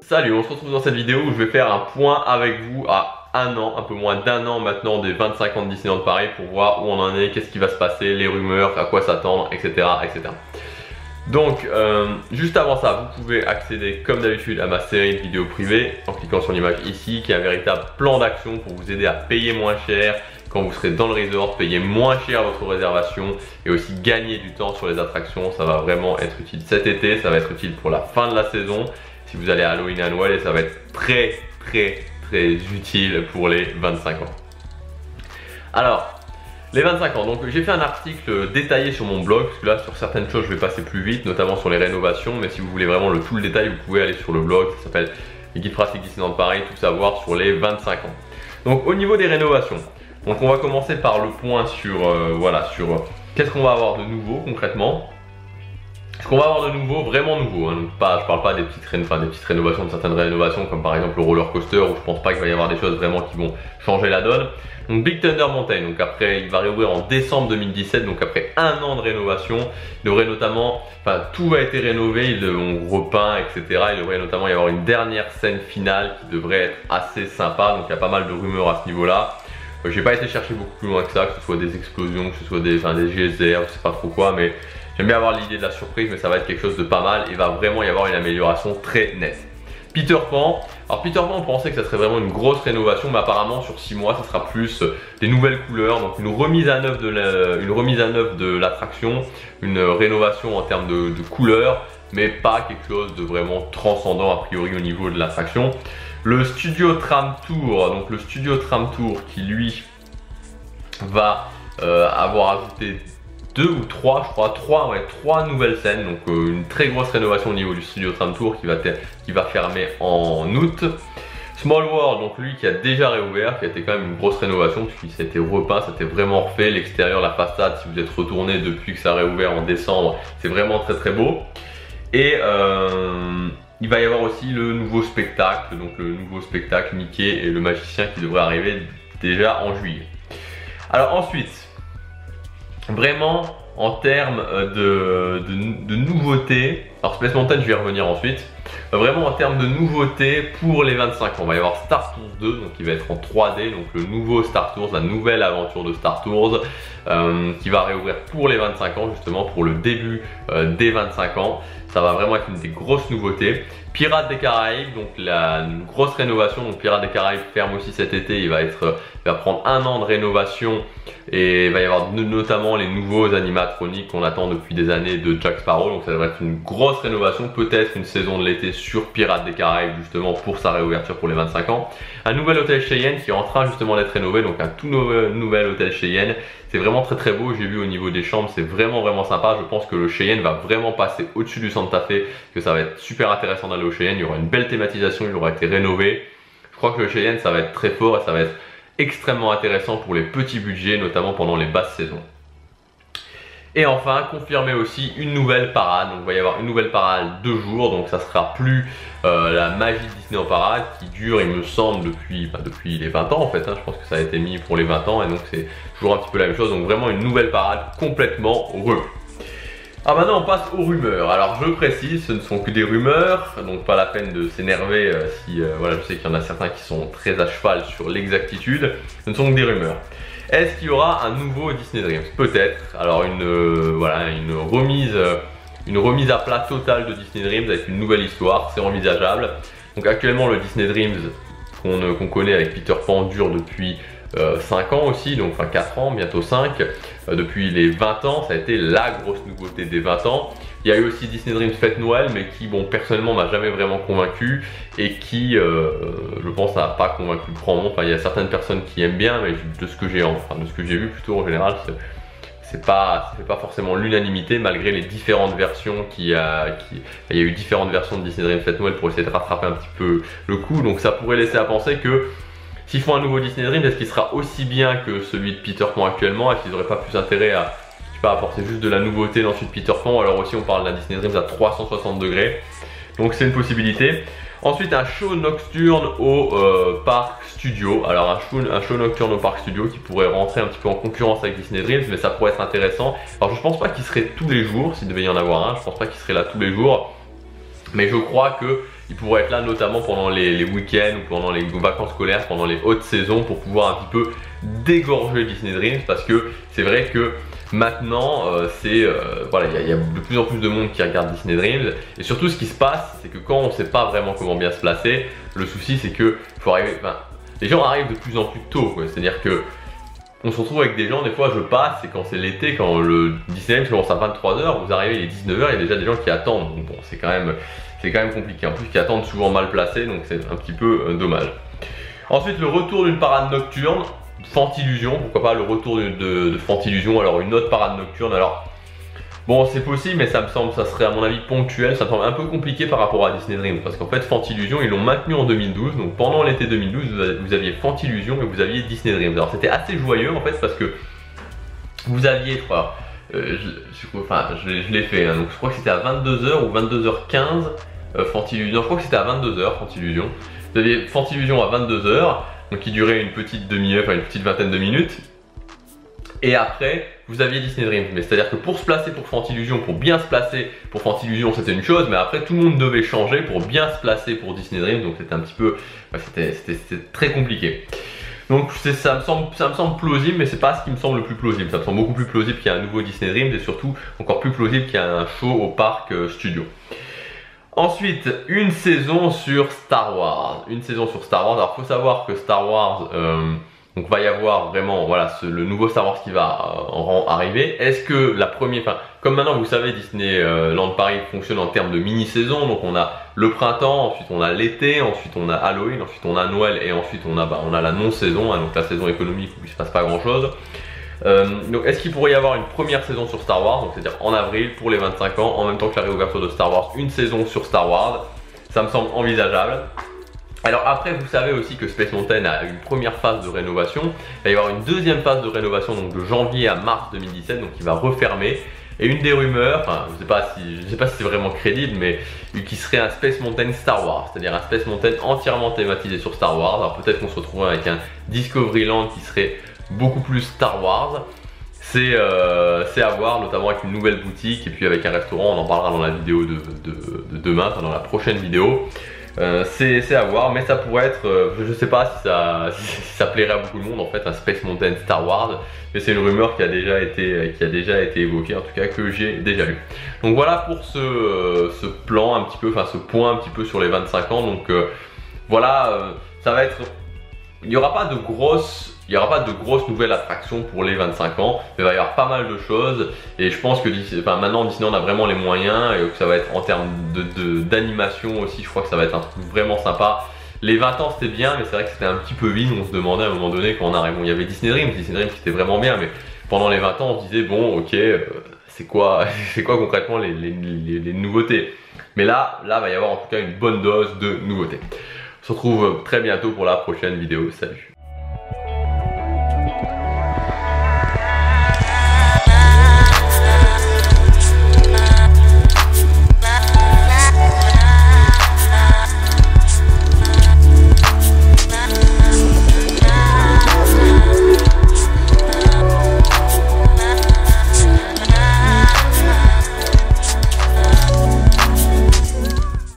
Salut, on se retrouve dans cette vidéo où je vais faire un point avec vous à un an, un peu moins d'un an maintenant des 25 ans de Disneyland Paris pour voir où on en est, qu'est-ce qui va se passer, les rumeurs, à quoi s'attendre, etc. etc. Donc, juste avant ça, vous pouvez accéder comme d'habitude à ma série de vidéos privées en cliquant sur l'image ici qui est un véritable plan d'action pour vous aider à payer moins cher quand vous serez dans le resort, payer moins cher votre réservation et aussi gagner du temps sur les attractions. Ça va vraiment être utile cet été, ça va être utile pour la fin de la saison. Si vous allez à Halloween et à Noël, et ça va être très utile pour les 25 ans. Alors, les 25 ans, donc j'ai fait un article détaillé sur mon blog, parce que là sur certaines choses je vais passer plus vite, notamment sur les rénovations, mais si vous voulez vraiment tout le détail, vous pouvez aller sur le blog, ça s'appelle les guides pratiques Disneyland Paris, tout savoir sur les 25 ans. Donc au niveau des rénovations, donc on va commencer par le point sur, sur qu'est-ce qu'on va avoir de nouveau concrètement. Ce qu'on va avoir de nouveau, vraiment nouveau, hein, donc je parle pas des petites rénovations, de certaines rénovations comme par exemple le roller coaster où je pense pas qu'il va y avoir des choses vraiment qui vont changer la donne. Donc Big Thunder Mountain, donc après il va réouvrir en décembre 2017, donc après un an de rénovation, il devrait notamment, tout va être rénové, ils ont repeint, etc. Il devrait notamment y avoir une dernière scène finale qui devrait être assez sympa, donc il y a pas mal de rumeurs à ce niveau-là. J'ai pas été chercher beaucoup plus loin que ça, que ce soit des explosions, que ce soit des geysers, je sais pas trop quoi, mais j'aime bien avoir l'idée de la surprise, mais ça va être quelque chose de pas mal et va vraiment y avoir une amélioration très nette. Peter Pan, alors Peter Pan on pensait que ça serait vraiment une grosse rénovation, mais apparemment sur 6 mois ça sera plus des nouvelles couleurs, donc une remise à neuf de l'attraction, une rénovation en termes de couleurs, mais pas quelque chose de vraiment transcendant a priori au niveau de l'attraction. Le Studio Tram Tour, donc le Studio Tram Tour qui lui va avoir ajouté 2 ou 3, je crois, 3 nouvelles scènes, donc une très grosse rénovation au niveau du Studio Tram Tour qui va fermer en août. Small World, donc lui qui a déjà réouvert, qui a été quand même une grosse rénovation puisqu'il s'était repeint, c'était vraiment refait, l'extérieur, la façade, si vous êtes retourné depuis que ça a réouvert en décembre, c'est vraiment très beau. Et il va y avoir aussi le nouveau spectacle, donc le nouveau spectacle Mickey et le magicien qui devrait arriver déjà en juillet. Alors ensuite, vraiment en termes de nouveautés, alors Space Mountain je vais y revenir ensuite, vraiment en termes de nouveautés pour les 25 ans, on va y avoir Star Tours 2, donc qui va être en 3D, donc le nouveau Star Tours, la nouvelle aventure de Star Tours qui va réouvrir pour les 25 ans, justement pour le début des 25 ans. Ça va vraiment être une des grosses nouveautés. Pirates des Caraïbes, donc une grosse rénovation. Donc Pirates des Caraïbes ferme aussi cet été. Il va prendre un an de rénovation et il va y avoir notamment les nouveaux animatroniques qu'on attend depuis des années de Jack Sparrow. Donc ça devrait être une grosse rénovation, peut-être une saison de l'été sur Pirates des Caraïbes justement pour sa réouverture pour les 25 ans. Un nouvel hôtel Cheyenne qui est en train justement d'être rénové, donc un tout nouvel hôtel Cheyenne. C'est vraiment très beau, j'ai vu au niveau des chambres, c'est vraiment sympa. Je pense que le Cheyenne va vraiment passer au-dessus du Santa Fe, que ça va être super intéressant d'aller au Cheyenne. Il y aura une belle thématisation, il aura été rénové. Je crois que le Cheyenne ça va être très fort et ça va être extrêmement intéressant pour les petits budgets, notamment pendant les basses saisons. Et enfin, confirmer aussi une nouvelle parade. Donc il va y avoir une nouvelle parade 2 jours, donc ça sera plus la magie de Disney en parade qui dure, il me semble, depuis les 20 ans en fait. Je pense que ça a été mis pour les 20 ans et donc c'est toujours un petit peu la même chose. Donc vraiment une nouvelle parade complètement revue. Alors maintenant on passe aux rumeurs. Alors je précise, ce ne sont que des rumeurs, donc pas la peine de s'énerver si voilà, je sais qu'il y en a certains qui sont très à cheval sur l'exactitude. Ce ne sont que des rumeurs. Est-ce qu'il y aura un nouveau Disney Dreams? Peut-être. Alors une remise à plat totale de Disney Dreams avec une nouvelle histoire, c'est envisageable. Donc actuellement le Disney Dreams qu'on connaît avec Peter Pan dure depuis 5 ans aussi, donc 4 ans, bientôt 5. Depuis les 20 ans, ça a été la grosse nouveauté des 20 ans. Il y a eu aussi Disney Dreams Fête Noël, mais qui, bon, personnellement, m'a jamais vraiment convaincu et qui, je pense, n'a pas convaincu grand monde. Il y a certaines personnes qui aiment bien, mais de ce que j'ai vu plutôt en général, c'est pas forcément l'unanimité malgré les différentes versions il y a eu différentes versions de Disney Dreams Fête Noël pour essayer de rattraper un petit peu le coup. Donc ça pourrait laisser à penser que s'ils font un nouveau Disney Dreams, est-ce qu'il sera aussi bien que celui de Peter Pan actuellement? Est-ce qu'ils n'auraient pas plus intérêt à, je sais pas, apporter juste de la nouveauté dans celui de Peter Pan? Alors aussi on parle d'un Disney Dreams à 360 degrés. Donc c'est une possibilité. Ensuite un show nocturne au parc studio. Alors un show nocturne au parc studio qui pourrait rentrer un petit peu en concurrence avec Disney Dreams, mais ça pourrait être intéressant. Alors je pense pas qu'il serait tous les jours, s'il devait y en avoir un, je pense pas qu'il serait là tous les jours. Mais je crois que ils pourraient être là notamment pendant les week-ends ou pendant les vacances scolaires, pendant les hautes saisons pour pouvoir un petit peu dégorger Disney Dreams, parce que c'est vrai que maintenant voilà, il y a de plus en plus de monde qui regarde Disney Dreams, et surtout ce qui se passe c'est que quand on sait pas vraiment comment bien se placer, le souci c'est que faut arriver, les gens arrivent de plus en plus tôt, c'est à dire que on se retrouve avec des gens, des fois je passe, et quand c'est l'été, quand le Disney Dreams commence à 23 h, vous arrivez il est 19 h, il y a déjà des gens qui attendent, donc bon c'est quand même compliqué, en plus qui attendent souvent mal placés, donc c'est un petit peu dommage. Ensuite le retour d'une parade nocturne, Fantillusion, pourquoi pas le retour de Fantillusion, alors une autre parade nocturne, alors bon c'est possible mais ça me semble, ça serait à mon avis ponctuel, ça me semble un peu compliqué par rapport à Disney Dreams, parce qu'en fait Fantillusion ils l'ont maintenu en 2012, donc pendant l'été 2012 vous aviez Fantillusion et vous aviez Disney Dreams, alors c'était assez joyeux en fait parce que vous aviez, je crois, je l'ai fait, hein, donc je crois que c'était à 22 h ou 22 h 15 Fantillusion, je crois que c'était à 22 h Fantillusion, vous aviez Fantillusion à 22 h, donc qui durait une petite demi-heure, enfin une petite vingtaine de minutes. Et après, vous aviez Disney Dreams. Mais c'est-à-dire que pour se placer pour Fantillusion, pour bien se placer pour Fantillusion, c'était une chose, mais après tout le monde devait changer pour bien se placer pour Disney Dreams. Donc c'était un petit peu, c'était très compliqué. Donc ça me semble plausible, mais c'est pas ce qui me semble le plus plausible. Ça me semble beaucoup plus plausible qu'il y ait un nouveau Disney Dreams, et surtout encore plus plausible qu'il y ait un show au parc studio. Ensuite, une saison sur Star Wars. Une saison sur Star Wars. Alors, faut savoir que Star Wars, donc va y avoir vraiment, voilà, le nouveau Star Wars qui va arriver. Est-ce que la première, enfin, comme maintenant vous savez, Disneyland Paris fonctionne en termes de mini-saison. Donc on a le printemps, ensuite on a l'été, ensuite on a Halloween, ensuite on a Noël, et ensuite on a la non-saison, hein, donc la saison économique où il se passe pas grand-chose. Donc est-ce qu'il pourrait y avoir une première saison sur Star Wars, donc c'est-à-dire en avril pour les 25 ans, en même temps que la réouverture de Star Wars, une saison sur Star Wars, ça me semble envisageable. Alors après vous savez aussi que Space Mountain a une première phase de rénovation, il va y avoir une deuxième phase de rénovation donc de janvier à mars 2017, donc il va refermer. Et une des rumeurs, enfin je sais pas si c'est vraiment crédible, mais qui serait un Space Mountain Star Wars, c'est-à-dire un Space Mountain entièrement thématisé sur Star Wars. Alors peut-être qu'on se retrouverait avec un Discoveryland qui serait beaucoup plus Star Wars, c'est à voir, notamment avec une nouvelle boutique et puis avec un restaurant, on en parlera dans la vidéo de demain, enfin dans la prochaine vidéo. C'est à voir, mais ça pourrait être, je sais pas si ça plairait à beaucoup de monde en fait, un Space Mountain Star Wars, mais c'est une rumeur qui a déjà été évoquée, en tout cas que j'ai déjà lu. Donc voilà pour ce plan un petit peu, enfin ce point un petit peu sur les 25 ans, donc voilà, ça va être, il n'y aura pas de grosses nouvelles attractions pour les 25 ans, mais il va y avoir pas mal de choses, et je pense que maintenant Disneyland a vraiment les moyens, et que ça va être en termes d'animation aussi, je crois que ça va être un truc vraiment sympa. Les 20 ans c'était bien, mais c'est vrai que c'était un petit peu vide, on se demandait à un moment donné quand on arrive, bon il y avait Disney Dreams qui était vraiment bien, mais pendant les 20 ans on se disait bon ok, c'est quoi concrètement les nouveautés. Mais là va y avoir en tout cas une bonne dose de nouveautés. On se retrouve très bientôt pour la prochaine vidéo, salut.